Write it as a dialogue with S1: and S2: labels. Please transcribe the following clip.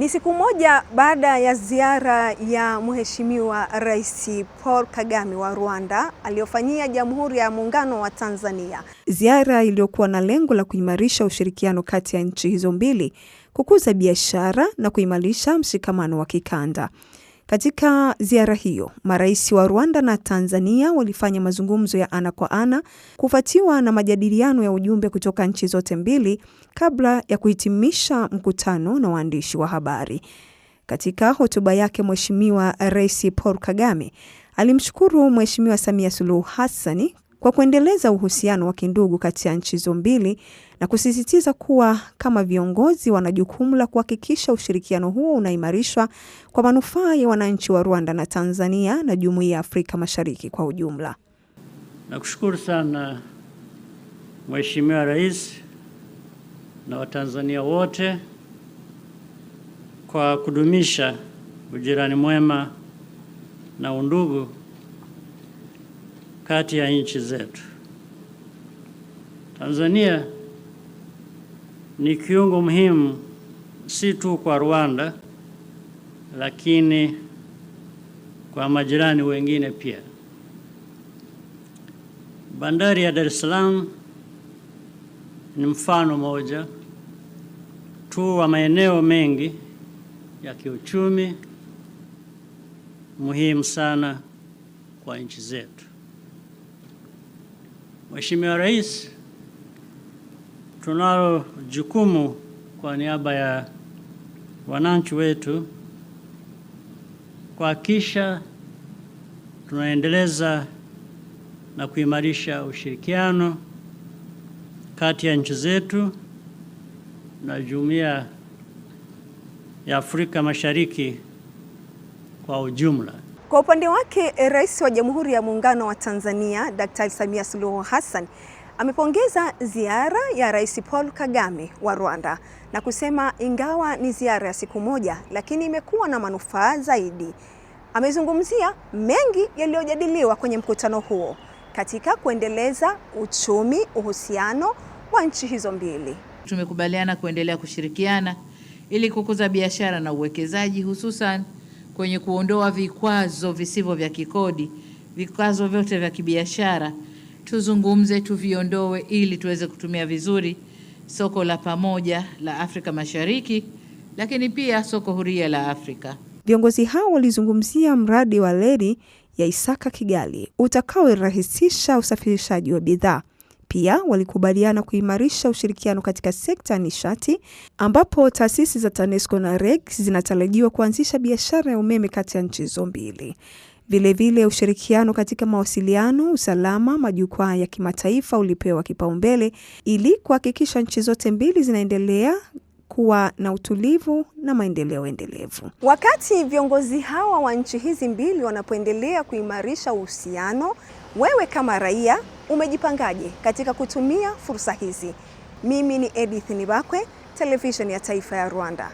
S1: Ni siku moja baada ya ziara ya Mheshimiwa Rais Paul Kagame wa Rwanda aliyofanyia Jamhuri ya Muungano wa Tanzania. Ziara iliyokuwa na lengo la kuimarisha ushirikiano kati ya nchi hizo mbili, kukuza biashara na kuimarisha mshikamano wa kikanda. Katika ziara hiyo, marais wa Rwanda na Tanzania walifanya mazungumzo ya ana kwa ana, kufuatiwa na majadiliano ya ujumbe kutoka nchi zote mbili kabla ya kuhitimisha mkutano na waandishi wa habari. Katika hotuba yake, Mheshimiwa Rais Paul Kagame alimshukuru Mheshimiwa Samia Suluhu Hassan kwa kuendeleza uhusiano wa kindugu kati ya nchi hizo mbili na kusisitiza kuwa kama viongozi wana jukumu la kuhakikisha ushirikiano huo unaimarishwa kwa manufaa ya wananchi wa Rwanda na Tanzania na Jumuiya ya Afrika Mashariki kwa ujumla.
S2: Nakushukuru sana Mheshimiwa Rais na Watanzania wote kwa kudumisha ujirani mwema na undugu kati ya nchi zetu. Tanzania ni kiungo muhimu si tu kwa Rwanda, lakini kwa majirani wengine pia. Bandari ya Dar es Salaam ni mfano moja tu wa maeneo mengi ya kiuchumi muhimu sana kwa nchi zetu. Mheshimiwa Rais, tunalo jukumu kwa niaba ya wananchi wetu kuhakikisha tunaendeleza na kuimarisha ushirikiano kati ya nchi zetu na Jumuiya ya Afrika Mashariki kwa ujumla.
S1: Kwa upande wake, Rais wa Jamhuri ya Muungano wa Tanzania, Daktari Samia Suluhu Hassan, amepongeza ziara ya Rais Paul Kagame wa Rwanda na kusema ingawa ni ziara ya siku moja, lakini imekuwa na manufaa zaidi. Amezungumzia mengi yaliyojadiliwa kwenye mkutano huo katika kuendeleza uchumi, uhusiano wa nchi hizo mbili.
S3: Tumekubaliana kuendelea kushirikiana ili kukuza biashara na uwekezaji, hususan kwenye kuondoa vikwazo visivyo vya kikodi, vikwazo vyote vya kibiashara. Tuzungumze, tuviondoe ili tuweze kutumia vizuri soko la pamoja la Afrika Mashariki, lakini pia soko huria la Afrika.
S1: Viongozi hao walizungumzia mradi wa reli ya Isaka Kigali utakaorahisisha usafirishaji wa bidhaa. Pia walikubaliana kuimarisha ushirikiano katika sekta ya nishati, ambapo taasisi za TANESCO na REG zinatarajiwa kuanzisha biashara ya umeme kati ya nchi hizo mbili. Vilevile ushirikiano katika mawasiliano, usalama, majukwaa ya kimataifa ulipewa kipaumbele ili kuhakikisha nchi zote mbili zinaendelea kuwa na utulivu na maendeleo endelevu. Wakati viongozi hawa wa nchi hizi mbili wanapoendelea kuimarisha uhusiano, wewe kama raia umejipangaje katika kutumia fursa hizi? Mimi ni Edith Nibakwe, Televisheni ya Taifa ya Rwanda.